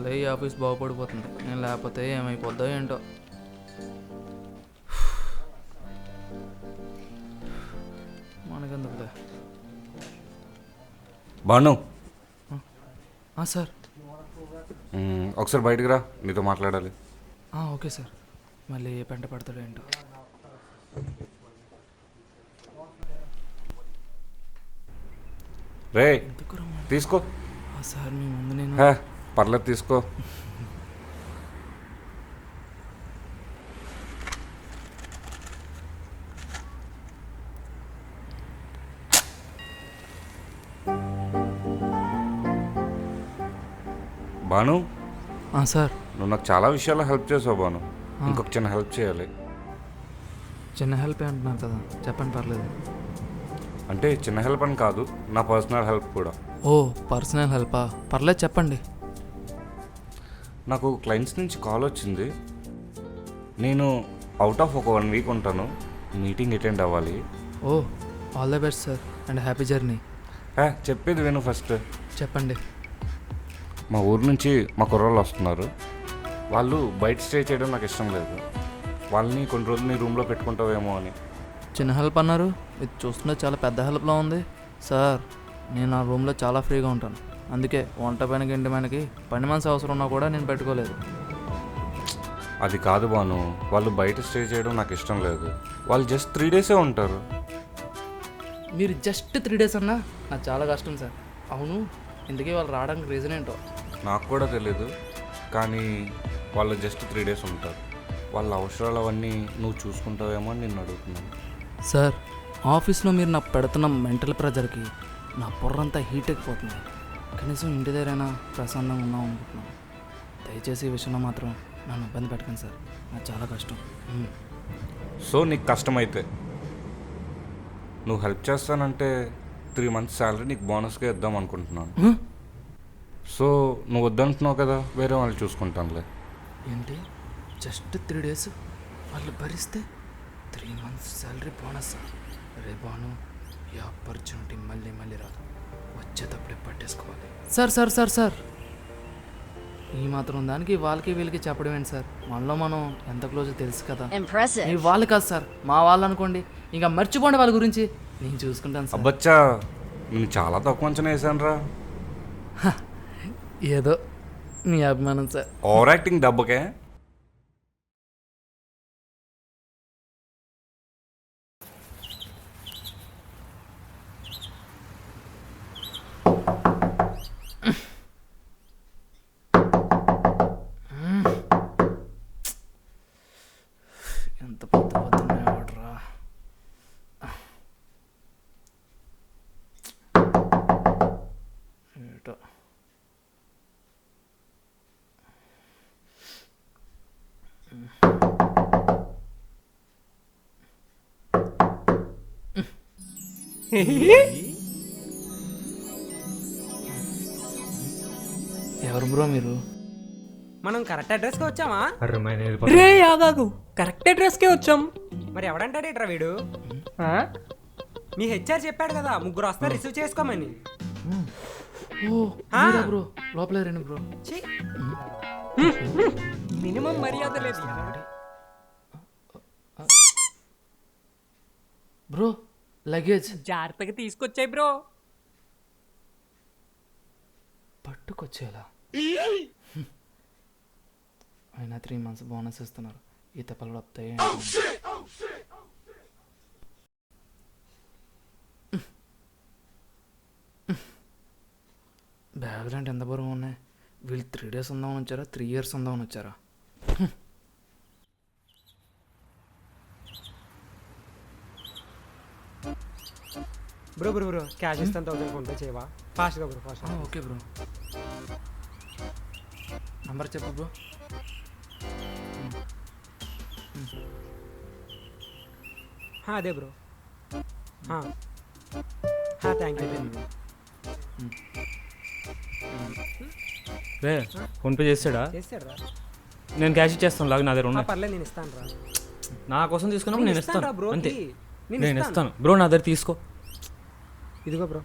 వల్లే ఈ ఆఫీస్ బాగుపడిపోతుంది. నేను లేకపోతే ఏమైపోద్దో ఏంటో. మనకెందుకులే. బాను సార్. ఒకసారి బయటికి రా, నీతో మాట్లాడాలి. Okay sir. మళ్ళీ ఏ పెంట పడతాడో ఏంటో. రే తీసుకో. సార్ మీ ముందు నేను పర్లేదు తీసుకో. బాను సార్. నువ్వు నాకు చాలా విషయాల్లో హెల్ప్ చేసావు బాను. ఇంకొక చిన్న హెల్ప్ చేయాలి. చిన్న హెల్ప్ అంటున్నారు కదా, చెప్పండి పర్లేదు. అంటే చిన్న హెల్ప్ అని కాదు, నా పర్సనల్ హెల్ప్ కూడా. పర్సనల్ హెల్పా? పర్లేదు చెప్పండి. నాకు క్లయింట్స్ నుంచి కాల్ వచ్చింది. నేను అవుట్ ఆఫ్ ఒక 1 వీక్ ఉంటాను. మీటింగ్ అటెండ్ అవ్వాలి. All the best sir and happy journey. చెప్పేది విను ఫస్ట్. చెప్పండి. మా ఊరు నుంచి మా కుర్రోళ్ళు వస్తున్నారు. వాళ్ళు బయట స్టే చేయడం నాకు ఇష్టం లేదు. వాళ్ళని కొన్ని రోజులు నీ రూమ్లో పెట్టుకుంటావేమో అని. చిన్న హెల్ప్ అన్నారు, ఇది చూస్తుంటే చాలా పెద్ద హెల్ప్లా ఉంది. సార్ నేను నా రూమ్లో చాలా ఫ్రీగా ఉంటాను. అందుకే వంట పైనకి ఇంటి పైనకి పని మనిషి అవసరం ఉన్నా కూడా నేను పెట్టుకోలేదు. అది కాదు బాను, వాళ్ళు బయట స్టే చేయడం నాకు ఇష్టం లేదు. వాళ్ళు జస్ట్ 3 డేసే ఉంటారు. మీరు జస్ట్ 3 డేస్ అన్నా నాకు చాలా కష్టం సార్. అవును, ఇందుకే వాళ్ళు రావడానికి రీజన్ ఏంటో నాకు కూడా తెలీదు, కానీ వాళ్ళు జస్ట్ 3 డేస్ ఉంటారు. వాళ్ళ అవసరాలు అవన్నీ నువ్వు చూసుకుంటావేమో అని నిన్ను అడుగుతున్నాను. సార్ ఆఫీస్లో మీరు నాకు పెడుతున్న మెంటల్ ప్రెజర్కి నా బుర్రంతా హీట్ ఎక్కిపోతుంది. కనీసం ఇంటి దగ్గరైనా ప్రశాంతంగా ఉన్నాం అనుకుంటున్నాను. దయచేసి ఈ విషయంలో మాత్రం నన్ను ఇబ్బంది పెట్టకండి సార్, నాకు చాలా కష్టం. సో నీకు కష్టమైతే నువ్వు హెల్ప్ చేస్తానంటే 3 months శాలరీ నీకు బోనస్గా ఇద్దాం అనుకుంటున్నాను. సో నువ్వు వద్దంటున్నావు కదా, వేరే వాళ్ళు చూసుకుంటానులే. ఏంటి జస్ట్ 3 డేస్ వాళ్ళు భరిస్తే 3 months శాలరీ బోనస్? రే బాను, ఈ ఆపర్చునిటీ మళ్ళీ మళ్ళీ రాదు, వచ్చేటప్పుడే పట్టేసుకోవాలి. సార్ సార్ సార్ సార్ ఈ మాత్రం దానికి వాళ్ళకి వీళ్ళకి చెప్పడం ఏంటి సార్? మనలో మనం ఎంత క్లోజ్ తెలుసు కదా. మీ వాళ్ళు కాదు సార్, మా వాళ్ళు అనుకోండి. ఇంకా మర్చిపోండి వాళ్ళ గురించి, నేను చూసుకుంటాను సార్. అబ్బచ్చా, నేను చాలా తక్కువ అంచనా వేసాను రా. ఏదో మీ అభిమానం సార్. Over acting దెబ్బకే. ఎంత పొద్దు పొద్దున్నే ఆర్డరా. ఏటో ఎవరు బ్రో మీరు? మనం కరెక్ట్ అడ్రస్కి వచ్చామా? రే ఆగాగు, కరెక్ట్ అడ్రస్కే వచ్చాం. మరి ఎవడంటాడేట్రా వీడు? మీ హెచ్ఆర్ చెప్పాడు కదా 3 వస్తారు రిసీవ్ చేసుకోమని. బ్రో లోపలే రండి బ్రో. మినిమం మర్యాద లేదు బ్రో. లగేజ్ జాగ్రత్తగా తీసుకొచ్చాయి బ్రో. పట్టుకొచ్చేలా అయినా 3 months బోనస్ ఇస్తున్నారు. ఈ తప్పలు వస్తాయి. బ్యాగులు అంటే ఎంత బరువు ఉన్నాయి? వీళ్ళు 3 days ఉందామని వచ్చారా, 3 years ఉందామని వచ్చారా? బ్రో బ్రో బ్రో క్యాష్ ఇస్తాను, 1000 ఫోన్పే చేయవా? ఫాస్ట్గా bro, fast. Okay bro, number చెప్పు బ్రో. అదే bro. Thank you bro. Ray PhonePe చేస్తాడా? చేస్తాడు. నేను క్యాష్ ఇచ్చేస్తాను, లాగా నా దగ్గర ఉన్నా. పర్లేదు, నేను ఇస్తాను రా. నా కోసం తీసుకున్నావు, నేను ఇస్తాను బ్రో. అంతే, నేను ఇస్తాను బ్రో. నా దగ్గర తీసుకో. ఇదిగో బ్రో,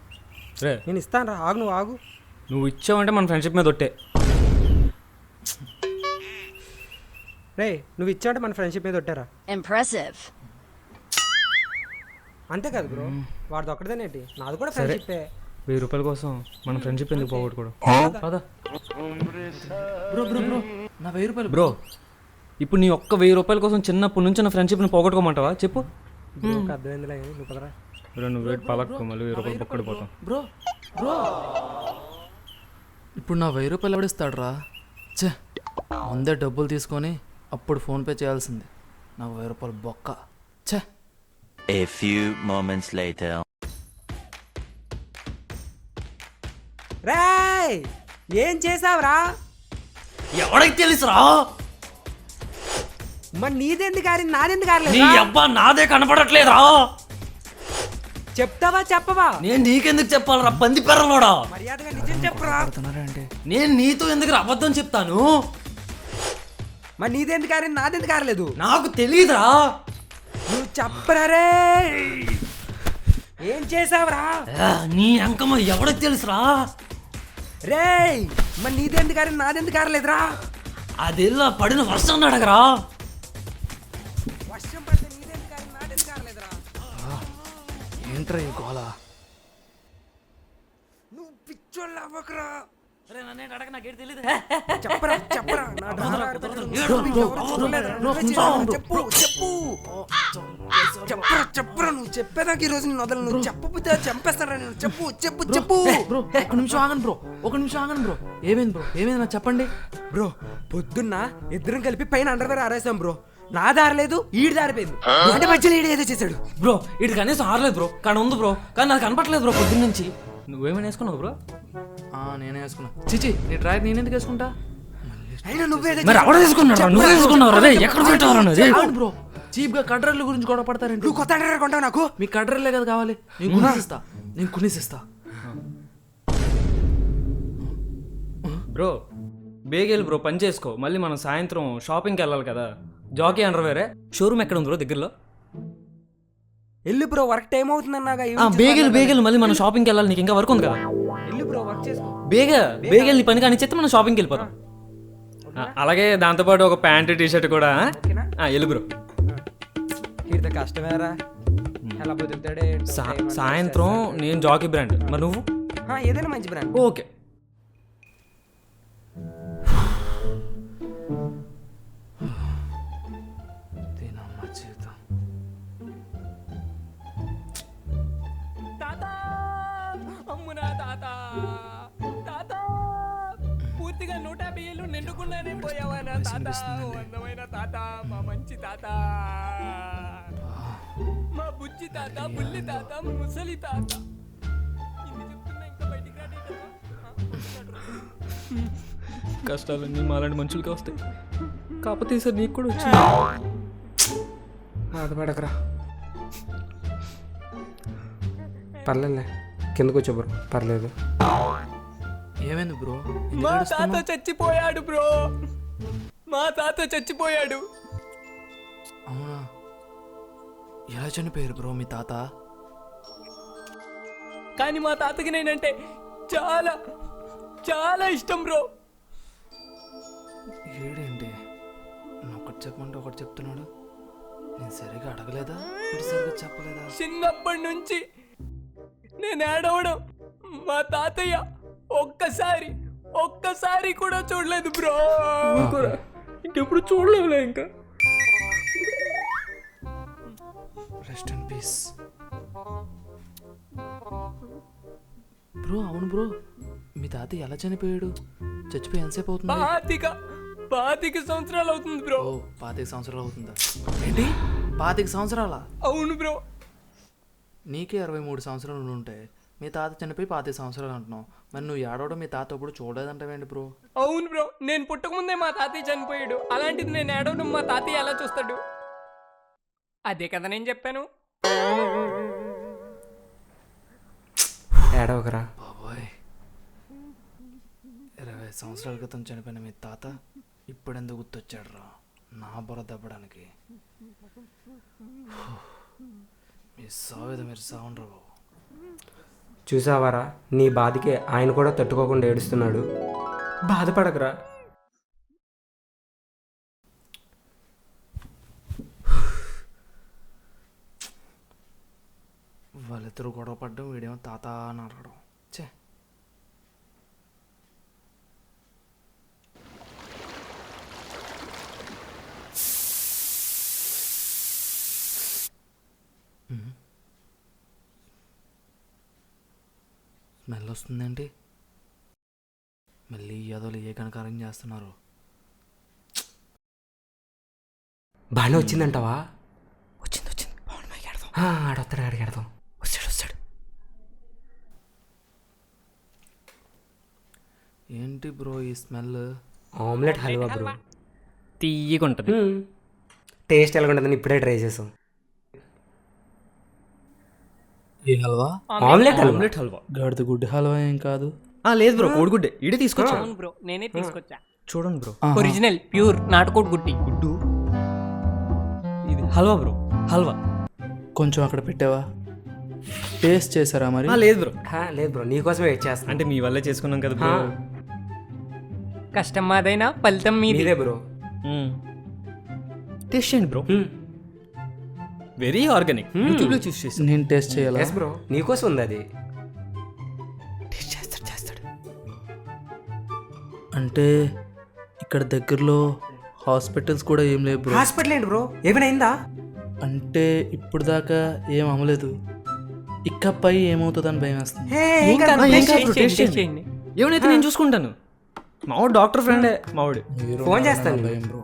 రే నేను ఇస్తాను రా. ఆగు, నువ్వు ఆగు. నువ్వు ఇచ్చావంటే మన ఫ్రెండ్షిప్ మీద ఒట్టే. రే నువ్వు ఇచ్చావంటే మన ఫ్రెండ్షిప్ మీద కొట్టారా? Impressive. అంతే కదా బ్రో, వాడిది ఒక్కడదేనేటి, నాది కూడా ఫ్రెండ్షిప్పే. 1000 రూపాయల కోసం మన ఫ్రెండ్షిప్ ఎందుకు పోగొట్టుకోవడం? పదా బ్రో బ్రో బ్రో నా 1000 రూపాయలు బ్రో, ఇప్పుడు నీ ఒక్క 1000 రూపాయల కోసం చిన్నప్పటి నుంచి నా ఫ్రెండ్షిప్ని పోగొట్టుకోమంటావా చెప్పు? బ్రోకి అర్థమైందిలే కానీ నువ్వు కదరా. నువ్వు రేట్ పలక్కు మళ్ళీ 1000 రూపాయలు పక్కడిపోతాం. బ్రో బ్రో ఇప్పుడు నా 1000 రూపాయలు ఎవడిస్తాడు రా? ఛే, ముందే డబ్బులు తీసుకొని అప్పుడు ఫోన్పే చేయాల్సింది. నా 1000 రూపాయలు బొక్క. ఛే. A few moments later. రేయ్ ఏం చేసావురా? ఎవరికి తెలుసురా? మరి నీదెందుకు కారింది, నాదెందుకు నీ కారలేదు? అబ్బా నాదే కనపడట్లేదా? చెప్తావా చెప్పవా? నేను నీకెందుకు చెప్పాలరా పంది పెర్రలోడా? మర్యాదగా నిజం చెప్పురా. అంటే నేను నీతో ఎందుకు అబద్ధం చెప్తాను? మరి నీదెందుకు కారింది, నాదెందుకు కారలేదు? నాకు తెలీదురా. నువ్వు చెప్పరా రే. ఏం చేసావురా? నీ అంకమ్మ ఎవరికి తెలుసురా? రేయ్ మరి నీదెందుకు కారింది, నాదెందుకు కారలేదురా? అదెల్లా పడిన వర్షం అడగరా. వర్షం పడితే నీదెందుకు కారింది, నాదెందుకు కారలేదురా? ఏంట్రా ఈ గోల? నువ్వు పిచ్చోళ్ళ అవ్వకురా. నాకేం తెలీదు. చెప్పరా చెప్పరా. నా డ్రైవర్ ఆడతాడు. ఎవరు చూడలేదురా? నువ్వే చేసావా? చెప్పు చెప్పు చెప్పరా చెప్పరా. నువ్వు చెప్పేదాకా ఈ రోజు నేను వదలను. నువ్వు చెప్పబుద్దా చంపేస్తారా నేను. చెప్పు చెప్పు చెప్పు. బ్రో ఒక నిమిషం ఆగండి బ్రో, ఒక నిమిషం ఆగండి బ్రో. ఏమైంది బ్రో, ఏమైంది నాకు చెప్పండి. బ్రో పొద్దున్న ఇద్దరం కలిపి పైన అండర్వేర్ ఆరేసాం బ్రో. నా దారలేదు, ఈడి దారిపోయింది. అంటే మధ్యలో ఈడు ఏదో చేశాడు బ్రో ఇటు కనీసం ఆరలేదు బ్రో, కానీ ఉంది బ్రో, కానీ నాకు కనపట్లేదు బ్రో పొద్దున్న నుంచి. నువ్వేమైనా వేసుకున్నావు బ్రో? నేనే వేసుకున్నా. చిచి నీ డ్రైవర్ నేను ఎందుకు వేసుకుంటా? అయినా నువ్వేదో మరి ఎవడ తీసుకున్నాడు? నువ్వు తీసుకున్నావు రే, ఎక్కడ పెట్టావు అన్నది? అవును బ్రో, చీప్ గా కడ్రర్ల గురించి గొడవ పడతారండి. నువ్వు కొత్త అండర్వేర్ కొంటావు నాకు? మీ కడ్రర్లే కదా కావాలి, నేను కునిసిస్తా, నేను కునిసిస్తా. బ్రో బేగేలు బ్రో, పని చేసుకో. మళ్ళీ మనం సాయంత్రం షాపింగ్కి వెళ్ళాలి కదా. జాకీ అండర్వేరే షోరూమ్ ఎక్కడ ఉంది బ్రో దగ్గరలో? ఎల్లు బ్రో, వర్క్ టైం అవుతుందన్నాగా. బేగేలు మళ్ళీ మనం షాపింగ్కి వెళ్ళాలి. నీకు ఇంకా వర్క్ ఉంది కదా. ఎల్లు బ్రో, వర్క్ చేసుకో. బేగేలు నీ పని కానీ చెప్తే మనం షాపింగ్కి వెళ్ళిపోతాం. అలాగే దాంతోపాటు ఒక ప్యాంటు టీషర్ట్ కూడా. ఎల్లు బ్రో. ఇది కష్టమేరా, ఎలా బతుకుతాడే ఏంటో. సాయంత్రం నేను జాకీ బ్రాండ్, మరి నువ్వు? ఏదైనా మంచి బ్రాండ్. ఓకే. దీనమ్మ జీవితం. అమ్మునా తాత, తాత పూర్తిగా 150 ఏళ్ళు నిండుకున్నానే పోయావా నా తాత. అందమైన తాత, మా మంచి తాత, మా బుజ్జి తాత, బుల్లి తాత, ముసలి తాత. ఇన్ని చెప్తున్నా ఇంకా బయటికి రాలేదా? కష్టాలన్నీ మాలాంటి మనుషులకి వస్తాయి. కాకపోతే సార్ నీకు కూడా వచ్చింది. బాధపడకరా, పర్లేదులే. కిందకు వచ్చా బ్రో, పర్లేదు. ఏమైంది బ్రో? మా తాత చచ్చిపోయాడు బ్రో, మా తాత చచ్చిపోయాడు. అవునా? ఎలా చనిపోయారు బ్రో మీ తాత? కానీ మా తాతకి నేనంటే చాలా చాలా ఇష్టం బ్రో. ఏడేంటి ఒకటి చెప్పమంటే ఒకటి చెప్తున్నాడు. నేను సరిగా అడగలేదా, ఇటు సరిగా చెప్పలేదా? చిన్నప్పటి నుంచి నేను ఏడవడం మా తాతయ్య ఒక్కసారి కూడా చూడలేదు బ్రో. ఇంకెప్పుడు చూడలేవులే ఇంకా. Rest in peace bro. అవును బ్రో, మీ తాత ఎలా చనిపోయాడు? చచ్చిపోయి ఎంతసేపు అవుతుంది? 25 సంవత్సరాలు అవుతుంది బ్రో. ఓ 25 సంవత్సరాలు అవుతుందా? ఏంటి 25 సంవత్సరాలా? అవును బ్రో. నీకే 23 సంవత్సరాలు ఉంటాయి, మీ తాత చనిపోయి 25 సంవత్సరాలు అంటున్నావు. మరి నువ్వు ఏడవడం మీ తాత ఎప్పుడు చూడలేదంటావేంటి బ్రో? అవును బ్రో, నేను పుట్టకముందే మా తాతయ్య చనిపోయాడు. అలాంటిది నేను ఏడవడం మా తాతయ్య ఎలా చూస్తాడు? అదే కదా నేను చెప్పాను. ఏడవకరా బాబోయ్, 20 సంవత్సరాల క్రితం చనిపోయిన మీ తాత ఇప్పుడెందుకు గుర్తొచ్చాడు రా నా బుర్ర దెబ్బడానికి? మీ సావేదో మీరు సావండ్రా బాబు. చూసావారా, నీ బాధకి ఆయన కూడా తట్టుకోకుండా ఏడుస్తున్నాడు. బాధపడకరా, వాళ్ళిద్దరూ గొడవ పడ్డం, వీడేమో తాత అని అడగడం. చే స్మెల్ వస్తుందేంటి? మళ్ళీ యాదోలు ఏ కనకారం చేస్తున్నారు? బాగానే వచ్చిందంటావా? వచ్చింది వచ్చింది. పవన్ మైకి ఆడదాం. ఆడొస్తాడు, ఆడికి ఆడదాం. వస్తాడు. ఏంటి బ్రో ఈ స్మెల్? Omelette halwa bro. తీయగా ఉంటుంది. టేస్ట్ ఎలా ఉంటుందని ఇప్పుడే ట్రై చేసాం. ఈ హల్వా ఆమ్లెట్ హల్వా. ఆమ్లెట్ హల్వా. గడిది గుడ్డి హల్వా ఏం కాదు. లేదు బ్రో, కోడిగుడ్డే ఇడే తీసుకొచ్చా. అవును బ్రో, నేనే తీసుకొచ్చా. చూడండి బ్రో, ఒరిజినల్ ప్యూర్ నాటుకోడి గుడ్డి. గుడ్డు ఇది హల్వా బ్రో, హల్వా. కొంచెం అక్కడ పెట్టావా? టేస్ట్ చేశారా మరి? లేదు బ్రో, లేదు బ్రో, నీకోసమే వెయిట్ చేస్తాను. అంటే మీ వల్లే చేసుకున్నాం కదా బ్రో. కష్టం మాదైనా ఫలితం మీదే. మీదే బ్రో. టేస్ట్ చేయండి బ్రో, వెరీ ఆర్గానిక్. యూట్యూబ్ లో చూసి చేసాం. నేను టేస్ట్ చేయాలా? ఎస్ బ్రో, నీకోసం ఉంది అది. టేస్ట్ చేస్తాడు. అంటే ఇక్కడ దగ్గరలో హాస్పిటల్స్ కూడా ఏం లేవు బ్రో. హాస్పిటల్ ఏంటి బ్రో, ఏమైనా అయిందా? అంటే ఇప్పుడు దాకా ఏం అమ్మలేదు. ఇకపై ఏమవుతుందని భయం వేస్తుంది. ఏం కాదు bro, టేస్ట్ టేస్ట్ చేయండి. చేయండి. ఏమైనా నేను చూసుకుంటాను. మావాడు డాక్టర్ ఫ్రెండే మావాడు. మీరు ఫోన్ నా చేస్తాను. భయం బ్రో.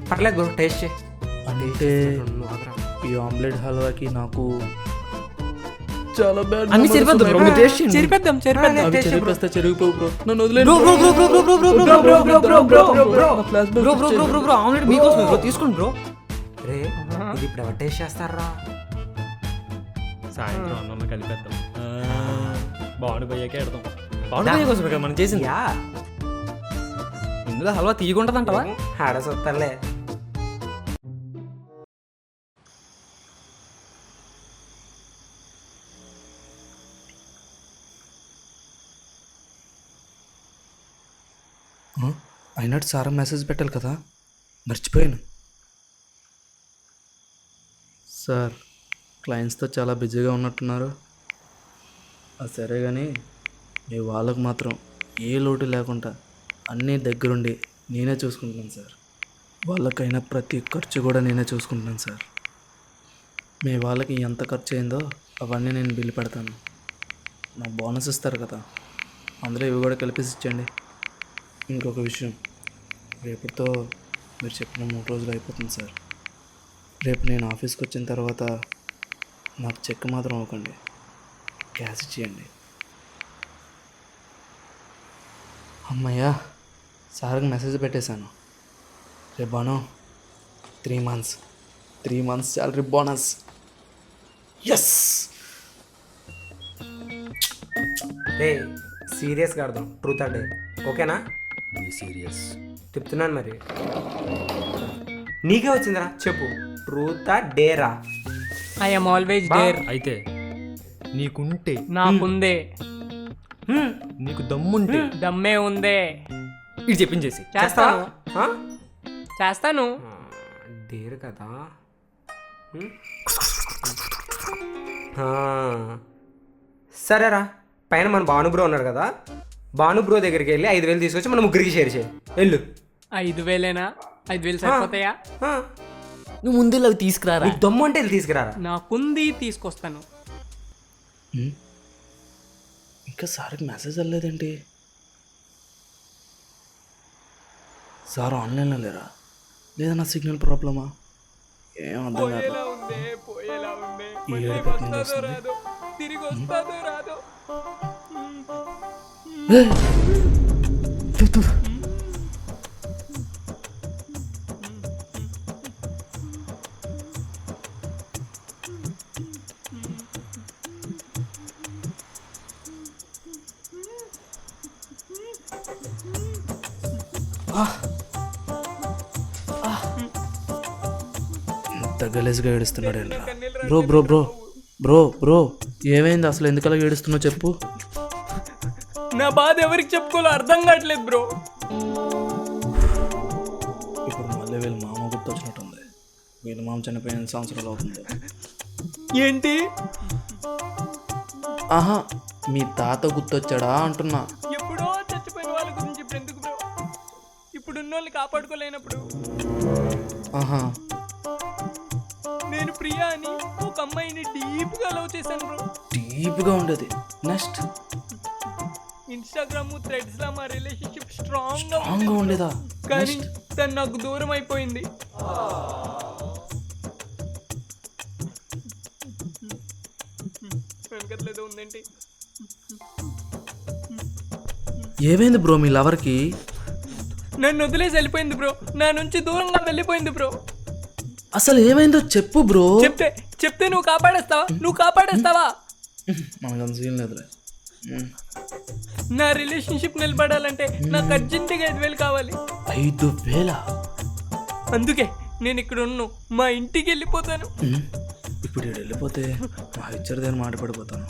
పర్లేదు బ్రో, టేస్ట్ చేయి. అంటే ఈ ఆమ్లెట్ హల్వాకి నాకు చాలా బ్యాడ్ అన్ని సరిపోద్దు బ్రో, మీరు టేస్ట్ చేయండి. చెరిపేద్దాం. అవి చెరిపేస్తే చెరిగిపోవు బ్రో. నన్ను వదిలేండి bro bro bro bro bro bro bro bro bro bro bro bro bro నా flashback bro bro bro bro bro omelette మీకోసమే బ్రో, తీసుకోండి బ్రో. రే, ఇది ఇప్పుడు ఎవరు టేస్ట్ చేస్తారా? సాయంత్రం అన్నంలో కలిపేద్దాం. బాగుండి పోయాకే ఆడతాం. బాగుండి పోయే కోసమే కదా మనం చేసింది. యా, ఇందులో హల్వా తీయకుంటుందంటావా? ఆడసొత్తారులే. అయినట్టు సారా మెసేజ్ పెట్టాలి కదా, మర్చిపోయాను. సార్, క్లయింట్స్తో చాలా బిజీగా ఉన్నట్టున్నారు. అది సరే కానీ మీ వాళ్ళకు మాత్రం ఏ లోటు లేకుండా అన్నీ దగ్గరుండి నేనే చూసుకుంటున్నాను సార్. వాళ్ళకైనా ప్రతి ఖర్చు కూడా నేనే చూసుకుంటున్నాను సార్. మీ వాళ్ళకి ఎంత ఖర్చు అయిందో అవన్నీ నేను బిల్లు పెడతాను. నా బోనస్ ఇస్తారు కదా, అందులో ఇవి కూడా కలిపేసి ఇచ్చండి. ఇంకొక విషయం, రేపుతో మీరు చెప్పిన 3 రోజులు అయిపోతుంది సార్. రేపు నేను ఆఫీస్కి వచ్చిన తర్వాత నాకు చెక్ మాత్రం అవ్వకండి, క్యాష్ ఇచ్చేయండి. అమ్మయ్యా, సార్కి మెసేజ్ పెట్టేశాను. రేపు బాను 3 months శాలరీ బోనస్. ఎస్. రే, సీరియస్గా ఆడదాం, ట్రూత్ ఆర్ డేర్, ఓకేనా? సీరియస్ చెప్తున్నాను మరి. నీకే వచ్చిందిరా, చెప్పు, ట్రూత్ ఆర్ డేరా? I am always dare. అయితే నీకుంటే, నాకుందే, నీకు దమ్ముంటే దమ్మే ఉందే. ఇది చెప్పించేసి. చేస్తాను. డేర్ కదా. సరేరా, పైన మన భానుబ్రో ఉన్నాడు కదా, భానుబ్రో దగ్గరికి వెళ్ళి 5,000 తీసుకొచ్చి మనం ముగ్గురికి షేర్ చేయి. వెళ్ళు. 5,000 5,000 సరిపోతాయా? నువ్వు ముందు అవి తీసుకురారా. నీకు దమ్ము అంటే వెళ్ళి తీసుకురారా. నాకుంది, తీసుకొస్తాను. ఇంకా సార్కి మెసేజ్ వెళ్ళలేదేంటి? సార్ ఆన్లైన్లో లేరా? లేదా నా సిగ్నల్ ప్రాబ్లమా? ఏం అర్థం కాదు. ఈ ఏడుపు ఎక్కడి నుంచి వస్తుంది? తిరిగి వస్తాదో రాదో. ఎంత గలీజ్గా ఏడుస్తున్నాడు ఏంట్రా? Bro bro bro bro bro ఏమైంది అసలు? ఎందుకలా ఏడుస్తున్నావు చెప్పు. నా బాధ ఎవరికి చెప్పుకోవాలో అర్థం కావట్లేదు బ్రో. ఇప్పుడు మళ్ళీ వీళ్ళ మామ గుర్తొచ్చినట్టుంది. వీళ్ళ మామ చనిపోయిన 8 సంవత్సరాలు అవుతుంది. ఏంటి? ఆహా, మీ తాత గుర్తొచ్చాడా అంటున్నా. ఎప్పుడో చచ్చిపోయిన వాళ్ళ గురించి ఇప్పుడు ఎందుకు బ్రో? ఇప్పుడు ఉన్నోళ్ళని కాపాడుకోలేనప్పుడు. ఆహా, నేను ప్రియా అని ఒక అమ్మాయిని డీప్గా లవ్ చేశాను బ్రో. డీప్గా ఉండేది. నెక్స్ట్ ఇన్స్టాగ్రామ్ థ్రెడ్స్ లా మా రిలేషన్షిప్ స్ట్రాంగ్ స్ట్రాంగ్గా ఉండేదా? కానీ తను నాకు దూరం అయిపోయింది. వెనకట్లేదో ఉందేంటి? ఏమైంది బ్రో మీ లవర్కి? నన్ను వదిలేసి వెళ్ళిపోయింది బ్రో. నా నుంచి దూరంగా వెళ్ళిపోయింది బ్రో. అసలు ఏమైందో చెప్పు బ్రో. చెప్తే నువ్వు కాపాడేస్తావా? మనకు సీన్ లేదులే. నా రిలేషన్షిప్ నిలబడాలంటే నాకు అర్జెంటుగా 5,000 కావాలి. 5,000? అందుకే నేను ఇక్కడ ఉన్నాను. మా ఇంటికి వెళ్ళిపోతాను. ఇప్పుడు ఈడు వెళ్ళిపోతే మా ఇద్దరిదేని మాట పడిపోతాను.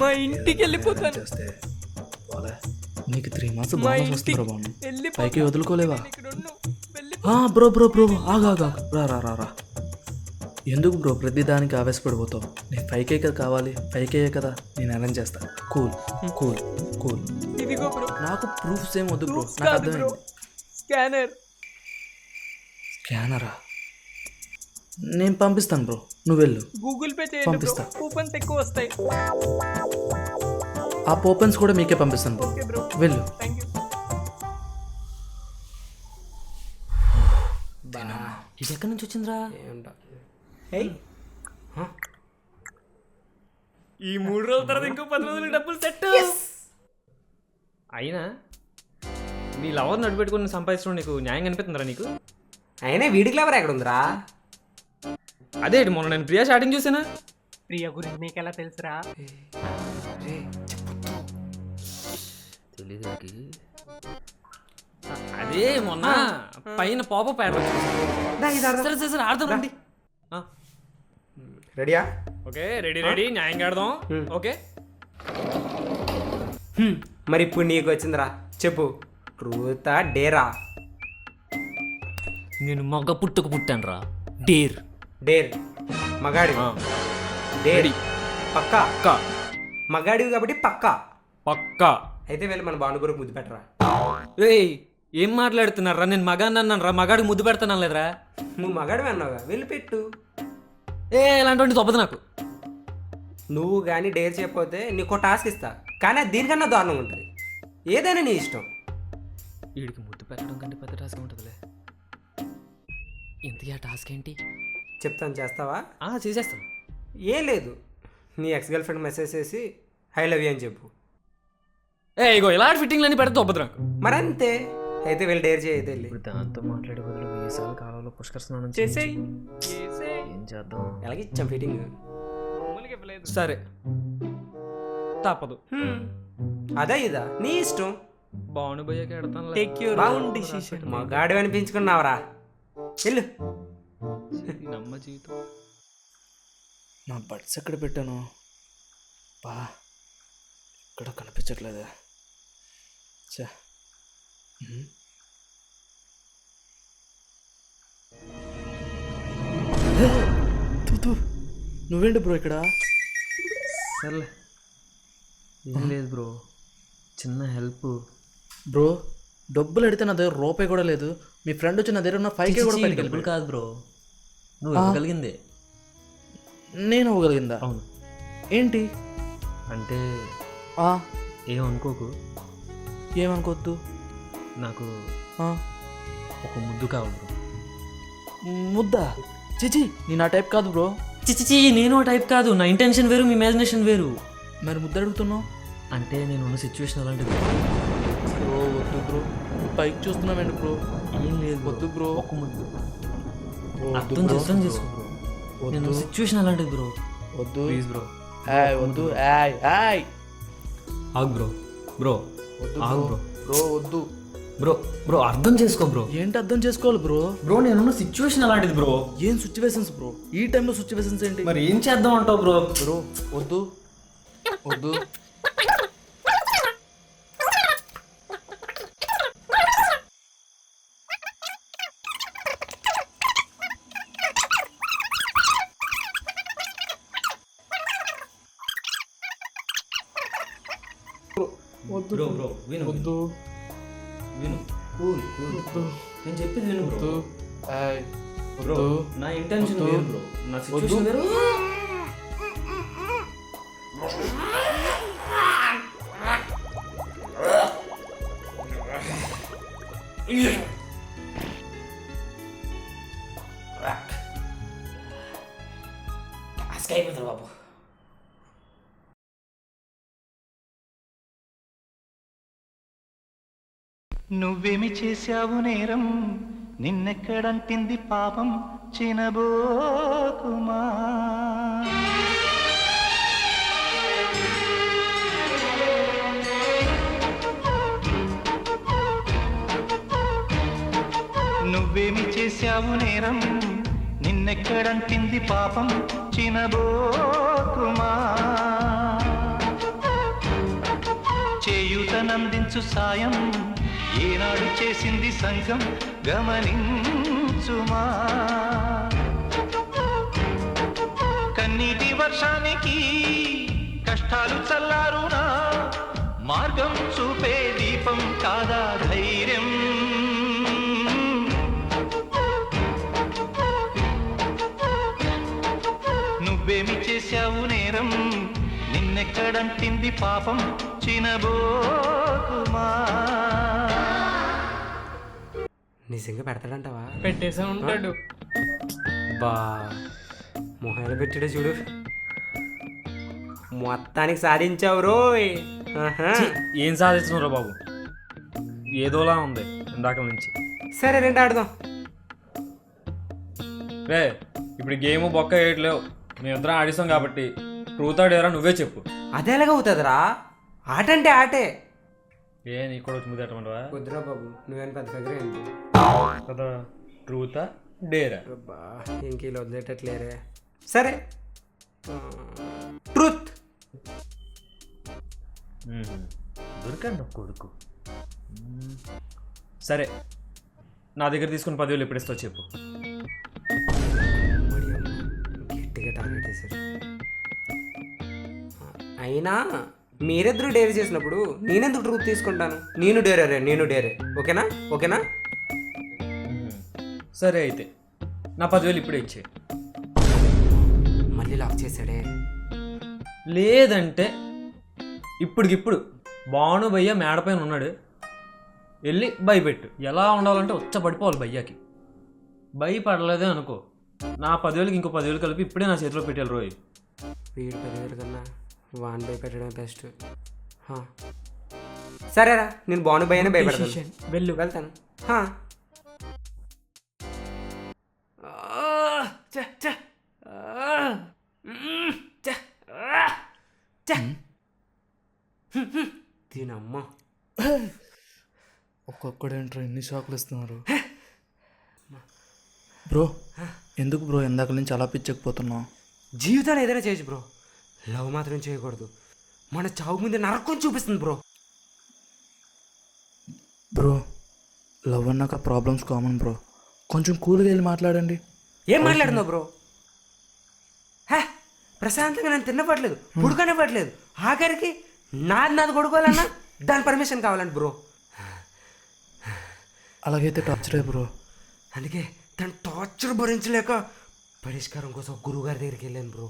మా ఇంటికి వెళ్ళిపోతాను. చేస్తే పోలే. నీకు 3 months మా బోనస్ ఇంటికి వస్తుంది బాను. వెళ్ళిపోతాను. పైకి వదులుకోలేవా? నేను ఇక్కడ ఉన్నాను. బ్రో బ్రో బ్రో ఆగా రా. ఎందుకు బ్రో ప్రతిదానికి ఆవేశపడిపోతావు? నేను 5K కదా కావాలి. 5K కదా నేను అరేంజ్ చేస్తా. కూల్. ఇదిగో బ్రో. నాకు ప్రూఫ్స్ ఏం వద్దు బ్రో. Proofs నాకు కాదు బ్రో. అర్థమైంది. స్కానరా? నేను పంపిస్తాను బ్రో, నువ్వు వెళ్ళు. గూగుల్ పే చేయండి బ్రో. పంపిస్తా. కూపన్స్ ఎక్కువ వస్తాయి. ఆ కూపన్స్ కూడా మీకే పంపిస్తాను బ్రో. Okay bro. వెళ్ళు. Thank you. ఇది ఎక్కడి నుంచి వచ్చిందిరా? ఈ 3 రోజుల తర్వాత ఇంకో 10 రోజులు డబ్బులు సెట్. అయినా నీ లవర్ నడిపెట్టుకుని సంపాదించడం నీకు న్యాయం అనిపిస్తుందిరా నీకు? అయినా వీడికి లవర్ ఎక్కడ ఉందిరా? అదే మొన్న నేను ప్రియా చాటింగ్ చూసానా? ప్రియ గురించి మీకు ఎలా తెలుసురా? అదే మొన్న పైన పాప సరే ఆడదాం రండి. రెడీయా? ఓకే రెడీ న్యాయంగా ఆడదాం. ఓకే మరి ఇప్పుడు నీకు వచ్చిందిరా, చెప్పు. ట్రూతా డేరా? నేను మగ పుట్టుకు పుట్టాను రా. డేర్. డేర్ మగాడి. డేర్ పక్కా. పక్కా. మగాడివి కాబట్టి పక్కా. పక్కా. అయితే వెళ్ళి మన భానుగురికి ముద్దు పెట్టరా. ఏయ్ ఏం మాట్లాడుతున్నారా? నేను మగాన్ని అన్నాను రా. మగాడికి ముద్దు పెడతాను లేదురా. నువ్వు మగాడివి అన్నావుగా, వెళ్ళి పెట్టు. ఇలాంటి తప్పదు నాకు. నువ్వు కానీ డేర్ చేయకపోతే నీకు టాస్క్ ఇస్తా, కానీ అది దీనికన్నా దారుణంగా ఉంటుంది. ఏదైనా నీ ఇష్టం. వీడికి ముద్దు పెట్టడం కంటే పెద్ద టాస్క్ ఉంటుందిలే. ఇంతకీ ఆ టాస్క్ ఏంటి? చెప్తాను, చేస్తావా? చేసేస్తాను. ఏం లేదు, నీ ఎక్స్ గర్ల్ ఫ్రెండ్ మెసేజ్ చేసి ఐ లవ్ యూ అని చెప్పు. ఇగో ఇలాంటి ఫిట్టింగ్లు అన్ని పెడితే తప్పదు నాకు. మరంతే. అయితే వెళ్ళి డేర్ చేయి. అయితే వెళ్ళి దాంతో మాట్లాడే బదులు 1000 సార్లు కాలంలో పుష్కర స్నానం చేసేయ్. ఏం చేద్దాం? ఎలాగ ఇచ్చాం ఫిట్టింగ్. మామూలుగా ఇవ్వలేదు. సరే తప్పదు. అదే ఇదా నీ ఇష్టం. బాగుండిపోయాక ఎడతాను. Take your own decision. మగాడు అనిపించుకున్నావురా, వెళ్ళు. నమ్మ జీవితం. నా బడ్స్ ఎక్కడ పెట్టాను? బా ఇక్కడ కనిపించట్లేదా? చా నువ్వేంటి బ్రో ఇక్కడ? సర్లే ఏం లేదు బ్రో, చిన్న హెల్ప్. బ్రో డబ్బులు అడిగితే నా దగ్గర రూపాయి కూడా లేదు. మీ ఫ్రెండ్ వచ్చి నా దగ్గర ఉన్న 5K కూడా డబ్బులు పట్టుకెళ్ళి. కాదు బ్రో, నువ్వు ఇవ్వగలిగిందే. నేను ఇవ్వగలిగిందా? అవును. ఏంటి అంటే ఏమనుకోకు. ఏమనుకోవద్దు. నాకు ఆ, ఒక ముద్దు కావాలి బ్రో. ముద్దా? చిచి నీ నా టైప్ కాదు బ్రో. చిచిచి నేను ఆ టైప్ కాదు. నా ఇంటెన్షన్ వేరు, మీ ఇమాజినేషన్ వేరు. మరి ముద్ద అడుగుతున్నావు అంటే నేను ఉన్న సిచ్యువేషన్ అలాంటిది. బ్రో. వద్దు బ్రో, పైకి చూస్తున్నామేంటి బ్రో? ఏం లేదు, వద్దు బ్రో. ఒక ముద్దు. బ్రో, వద్దు అర్థం బ్రో. చేస్తాను చేసుకో బ్రో. నేను వద్దు సిచ్యువేషన్ అలాంటిది బ్రో. వద్దు ప్లీజ్ బ్రో. వద్దు. ఏయ్ ఆగు బ్రో. బ్రో వద్దు ఆగు బ్రో. బ్రో. బ్రో వద్దు బ్రో. బ్రో అర్థం చేసుకో బ్రో. ఏంటి అర్థం చేసుకోవాలి బ్రో? బ్రో నేనున్న సిచ్యువేషన్ అలాంటిది బ్రో. ఏం సిచ్యువేషన్స్ బ్రో? ఈ టైంలో సిచ్యువేషన్స్ ఏంటి? మరి ఏం చేద్దాం అంటావు బ్రో? బ్రో వద్దు వద్దు. బ్రో బ్రో విను వద్దు విను కూల్ కూల్ నేను చెప్పేది విను బ్రో ఏయ్, బ్రో వద్దు. నా ఇంటెన్షన్ వద్దు. వేరు బ్రో నా సిచ్యువేషన్ వేరు అయిపోతుంది బాబు. నువ్వేమి చేశావు నేరం నిన్నెక్కడంటింది పాపం చినబోకుమా నువ్వేమి చేశావు నేరం నిన్నెక్కడంటింది పాపం చినబోకుమా చేయూతనందించు సాయం ఏనాడు చేసింది సంఘం గమనించుమా కన్నీటి వర్షానికి కష్టాలు చల్లారునా మార్గం చూపే దీపం కాదా ధైర్యం నువ్వేమి చేశావు నేరం నిన్నెక్కడంటింది పాపం చినబోకుమా నిజంగా పెడతాడంటావా? పెట్టేసా ఉంటాడు. బా మొహాలు పెట్టాడు చూడు. మొత్తానికి సాధించావు రోయ్. ఆహా. ఛీ, ఏం సాధిస్తున్నారా బాబు, ఏదోలా ఉంది ఇందాక నుంచి. సరే రెండు ఆడదాం. రే ఇప్పుడు గేమ్ బొక్క వేయట్లేవు, మేమిద్దరం ఆడిస్తాం కాబట్టి ట్రూత్ ఆడేరా నువ్వే చెప్పు. అదే ఎలాగ అవుతుందిరా? ఆట అంటే ఆటే. ఏ నీకు కూడా వచ్చి ముద్దటమంటావా? వద్దురా బాబు, నువ్వేం పెద్ద ఫిగర్ ఏంటి కదా, ట్రూతా డేరా? బా ఇంకీలో వదిలేటట్లేరే. సరే ట్రూత్. దొరికండి కొడుకు. సరే నా దగ్గర తీసుకుని 10,000 ఎప్పుడు ఇస్తావు చెప్పు. గట్టిగా టార్గెట్ చేశారు. అయినా మీరిద్దరూ డేర్ చేసినప్పుడు నేనెందుకు ట్రూత్ తీసుకుంటాను? నేను డేరే. ఓకేనా? ఓకేనా? సరే అయితే నా 10,000 ఇప్పుడే ఇచ్చే. మళ్ళీ లాక్ చేశాడే. లేదంటే ఇప్పటికిప్పుడు బాను భయ్య మేడపైన ఉన్నాడు, వెళ్ళి భయపెట్టు. ఎలా ఉండాలంటే వచ్చ పడిపోవాలి భయ్యాకి. భయపడలేదే అనుకో, నా 10,000కి ఇంకో 10,000 కలిపి ఇప్పుడే నా చేతిలో పెట్టాలి రోయ్. వీడు 10,000 కన్నా వాన్ భయ పెట్టడం బెస్ట్. సరేరా, నేను బాను భయనే భయపెడతాను. వెళ్తాను. దీనమ్మా, ఒక్కొక్కడేంట్రా ఎన్ని షాకులు ఇస్తున్నారు. బ్రో ఎందుకు బ్రో ఇందాక నుంచి అలా పిచ్చకపోతున్నావు? జీవితాన్ని ఏదైనా చేయొచ్చు బ్రో, లవ్ మాత్రం చేయకూడదు. మన చావు ముందు నరకం చూపిస్తుంది బ్రో. బ్రో లవ్ అన్నాక ప్రాబ్లమ్స్ కామన్ బ్రో, కొంచెం కూల్గా వెళ్ళి మాట్లాడండి. ఏం మాట్లాడుతున్నావు బ్రో? ప్రశాంతంగా నేను తిన్నపట్లేదు, పుడుకనివ్వట్లేదు. ఆఖరికి నాది కొడుకోవాలన్నా దాని పర్మిషన్ కావాలండి బ్రో. అలాగైతే టార్చరే బ్రో. అందుకే తను టార్చర్ భరించలేక పరిష్కారం కోసం గురువుగారి దగ్గరికి వెళ్ళాను బ్రో.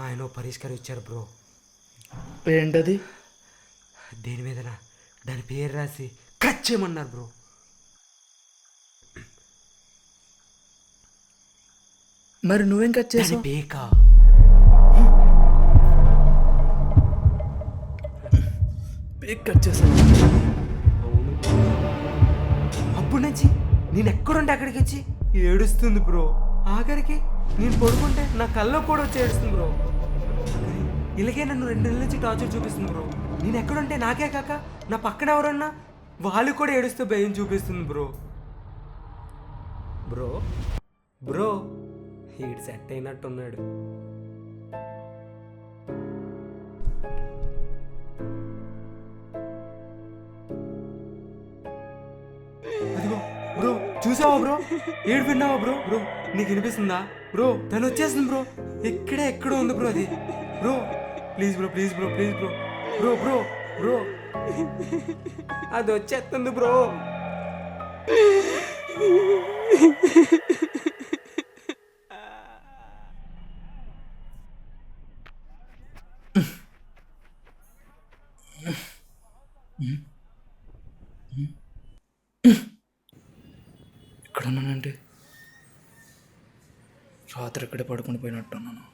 ఆయన పరిష్కారం ఇచ్చారు బ్రో. ఏంటది? దేని మీదనా దాని పేరు రాసి కట్ చేయమన్నారు బ్రో. మరి నువ్వేం కట్ దాని చేసావు? పేక. పేక్ కట్ చేసావు? అప్పటి నుంచి నేను ఎక్కడుంటే అక్కడికి వచ్చి ఏడుస్తుంది బ్రో. ఆఖరికి నేను పడుకుంటే నా కల్లో కూడా వచ్చి ఏడుస్తుంది బ్రో. ఇలాగే నన్ను 2 నెలల నుంచి టార్చర్ చూపిస్తుంది బ్రో. నేను ఎక్కడుంటే నాకే కాక నా పక్కన ఎవరన్నా వాళ్ళు కూడా ఏడుస్తూ భయం చూపిస్తుంది bro. Bro bro heat set అయినట్టున్నాడు. అదిగో బ్రో, చూసావా బ్రో? ఏడు విన్నావా బ్రో? బ్రో నీకు వినిపిస్తుందా బ్రో? తను వచ్చేస్తుంది బ్రో. ఎక్కడో ఉంది బ్రో అది. Bro please bro, please bro, please bro. Bro bro bro అది వచ్చేస్తుంది బ్రో. ఇక్కడ ఉన్నానండి. రాత్రి ఇక్కడే పడుకుని పోయినట్టున్నాను.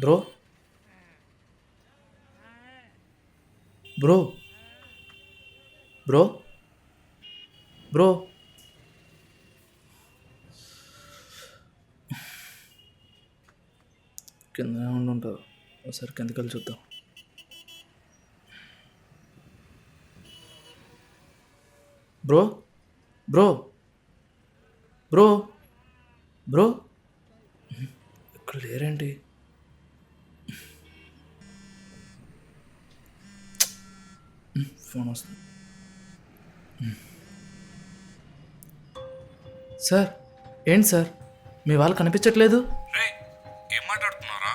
బ్రో బ్రో బ్రో బ్రో కింద ఉంటుంటారు. ఒకసారి కిందకి వెళ్ళి చూద్దాం. బ్రో బ్రో బ్రో బ్రో ఇక్కడ లేరేంటి? ఫోన్ వస్తుంది. సార్ ఏంటి సార్ మీ వాళ్ళు కనిపించట్లేదు? ఏం మాట్లాడుతున్నారా?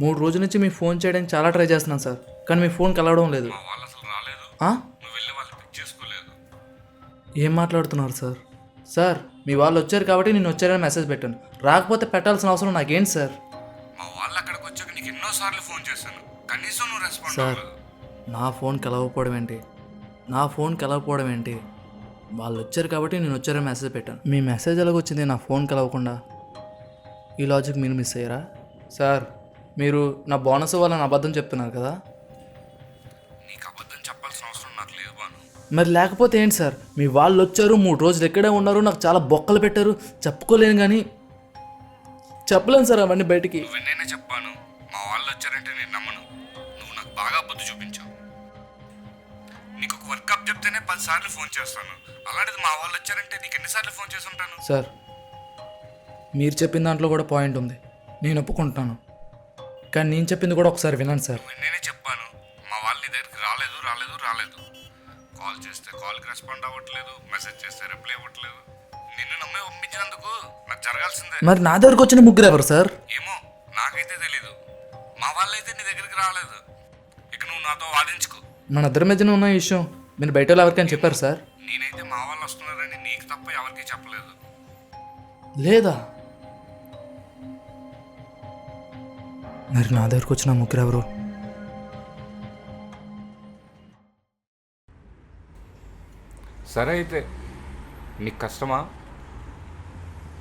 3 రోజుల నుంచి మీ ఫోన్ చేయడానికి చాలా ట్రై చేస్తున్నాను సార్, కానీ మీ ఫోన్ కలవడం లేదు. మా వాళ్ళు అసలు రాలేదు. ఆ? నువ్వు వెళ్ళి వాళ్ళని పిక్ చేసుకోలేదు. ఏం మాట్లాడుతున్నారు సార్? సార్ మీ వాళ్ళు వచ్చారు కాబట్టి నేను వచ్చారని మెసేజ్ పెట్టాను, రాకపోతే పెట్టాల్సిన అవసరం నాకేంటి సార్? మా వాళ్ళు అక్కడికి వచ్చాక నీకు ఎన్నోసార్లు ఫోన్ చేశాను, కనీసం నువ్వు రెస్పాండ్ సార్ అవ్వలేదు. నా ఫోన్ కలవకపోవడం ఏంటి? నా ఫోన్ కలవకపోవడం ఏంటి? వాళ్ళు వచ్చారు కాబట్టి నేను వచ్చారని మెసేజ్ పెట్టాను. మీ మెసేజ్ ఎలాగొచ్చింది నా ఫోన్ కలవకుండా? ఈ లాజిక్ మీరు మిస్ అయ్యారా? సార్ మీరు నా బోనస్ వాళ్ళని అబద్ధం చెప్తున్నారు కదా? నీకు అబద్ధం చెప్పాల్సిన అవసరం నాకు లేదు బాను. మరి లేకపోతే ఏంటి సార్? మీ వాళ్ళు వచ్చారు, 3 రోజులు ఎక్కడే ఉన్నారు, నాకు చాలా బొక్కలు పెట్టారు, చెప్పుకోలేను కానీ చెప్పలేను సార్ అవన్నీ బయటికి. నువ్వు ఎన్నైనా చెప్పాను, మా వాళ్ళు వచ్చారంటే నేను నమ్మను. నువ్వు నాకు బాగా బుద్ధి చూపించావు. నీకు ఒక వర్క్ అప్ చెప్తేనే 10 సార్లు ఫోన్ చేస్తాను, అలాంటిది మా వాళ్ళు వచ్చారంటే నీకు ఎన్నిసార్లు ఫోన్ చేసి ఉంటాను? సార్ మీరు చెప్పిన దాంట్లో కూడా పాయింట్ ఉంది, నేను ఒప్పుకుంటున్నాను. కానీ నేను చెప్పింది కూడా ఒకసారి వినండి సార్. నువ్వు ఎన్నైనా చెప్పాను, మా వాళ్ళు నీ దగ్గరికి రాలేదు రాలేదు రాలేదు. కాల్ చేస్తే కాల్కి రెస్పాండ్ అవ్వట్లేదు, మెసేజ్ చేస్తే రిప్లై ఇవ్వట్లేదు. నిన్ను నమ్మి పంపించినందుకు నాకు జరగాల్సిందే. మరి నా దగ్గరకు వచ్చిన ముగ్గురు ఎవరు సార్? ఏమో నాకైతే తెలీదు. మా వాళ్ళైతే నీ దగ్గరికి రాలేదు. ఇక నువ్వు నాతో వాదించుకో. మన ఇద్దరి మధ్యన ఉన్న ఈ విషయం మీరు బయట వాళ్ళు ఎవరికైనా చెప్పారు సార్? నేనైతే మా వాళ్ళు వస్తున్నారని నీకు తప్ప ఎవరికీ చెప్పలేదు. లేదా? మరి నా దగ్గరకు వచ్చిన ముగ్గురు ఎవరు? సరే అయితే నీకు కష్టమా?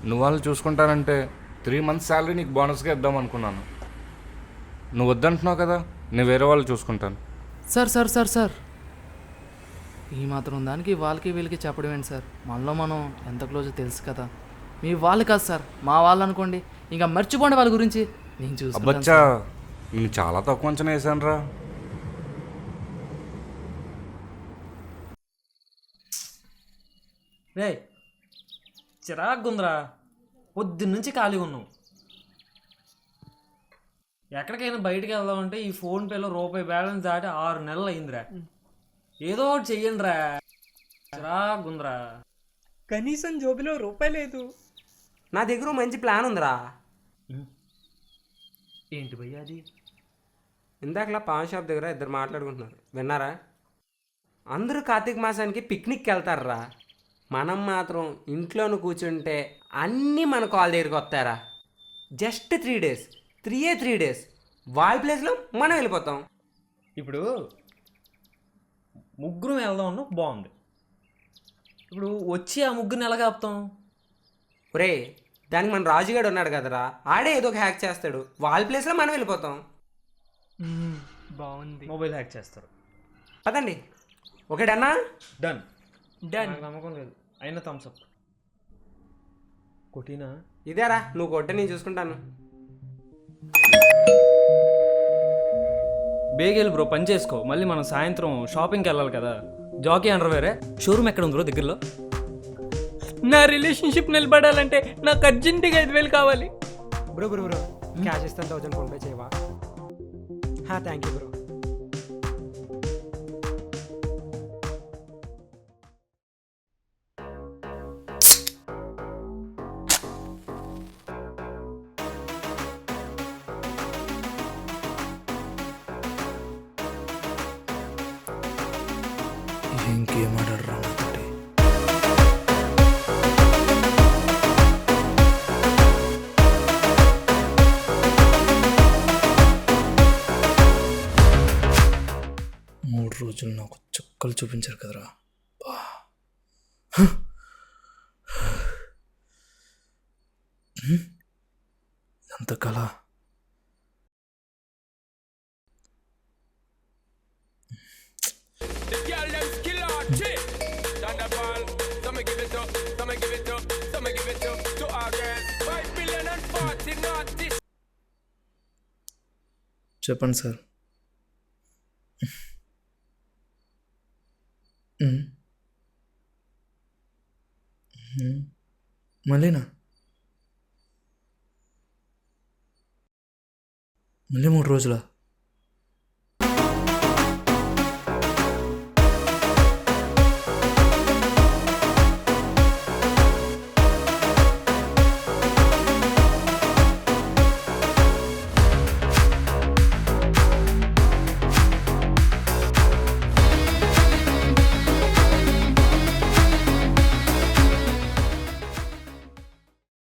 నువ్వు వాళ్ళు చూసుకుంటానంటే 3 months శాలరీ నీకు బోనస్గా ఇద్దాం అనుకున్నాను. నువ్వు వద్దంటున్నావు కదా, నేను వేరే వాళ్ళు చూసుకుంటాను. సార్ సార్ సార్ సార్ ఈ మాత్రం దానికి వాళ్ళకి వీళ్ళకి చెప్పడం ఏంటి సార్? మనలో మనం ఎంత క్లోజ్ తెలుసు కదా. మీ వాళ్ళు కాదు సార్, మా వాళ్ళు అనుకోండి, ఇంకా మర్చిపోండి వాళ్ళ గురించి. నేను చూసుకుంటాను అబ్బచ్చా, సార్. నేను చాలా తక్కువ అంచనా వేసాను రా. రే చిరాగ్గుందిరా, పొద్దున్నుంచి ఖాళీగా ఉన్నావు. ఎక్కడికైనా బయటికి వెళ్దామంటే ఈ ఫోన్పేలో రూపాయి బ్యాలెన్స్ దాటి 6 నెలలు అయిందిరా. ఏదో ఒకటి చెయ్యండి రా, చిరాగ్గుందిరా. కనీసం జోబిలో రూపాయి లేదు. నా దగ్గర ఓ మంచి ప్లాన్ ఉందిరా. ఏంటి భయ్యా అది? ఇందాకలా పాన్ షాప్ దగ్గర ఇద్దరు మాట్లాడుకుంటున్నారు, విన్నారా? అందరూ కార్తీక మాసానికి పిక్నిక్కి వెళ్తారా, మనం మాత్రం ఇంట్లోనూ కూర్చుంటే అన్నీ మన కాల్ దగ్గరికి వస్తారా. జస్ట్ 3 days, 3 days వాళ్ళ ప్లేస్లో మనం వెళ్ళిపోతాం. ఇప్పుడు ముగ్గురు వెళ్దాం అన్న బాగుంది. ఇప్పుడు వచ్చి ఆ ముగ్గురిని ఎలాగ ఆపుతాం? ఒరే దానికి మన రాజుగాడు ఉన్నాడు కదరా, ఆడే ఏదో ఒక హ్యాక్ చేస్తాడు, వాళ్ళ ప్లేస్లో మనం వెళ్ళిపోతాం. బాగుంది. మొబైల్ హ్యాక్ చేస్తారు. పదండి. ఓకే డన్నా? Done done. నాకు నమ్మకం లేదు, అయినా థమ్స్అప్ కొట్టినా. ఇదేరా నువ్వు కొట్టే నేను చూసుకుంటాను. బేగేలు బ్రో, పని చేసుకో. మళ్ళీ మనం సాయంత్రం షాపింగ్కి వెళ్ళాలి కదా. జాకీ అండర్వేరే షోరూమ్ ఎక్కడ ఉంది బ్రో దగ్గరలో? నా రిలేషన్షిప్ నిలబడాలంటే నాకు అర్జెంటుగా 5,000 కావాలి. బ్రో బ్రో బ్రో క్యాష్ ఇస్తాను, 1000 ఫోన్పే చేయవా? Thank you bro. గేమ్ ఆడరా నాతోటి. మూడు రోజులు నాకు చుక్కలు చూపించారు కదరా. బా. ఎంత కళ. The girl them skill out shit. Thunderball, some give it up, some give it up, some give it up to our girls. 5 billion and 40 not this. చెప్పండి సార్. మళ్ళీనా? మళ్ళీ 3 రోజులా?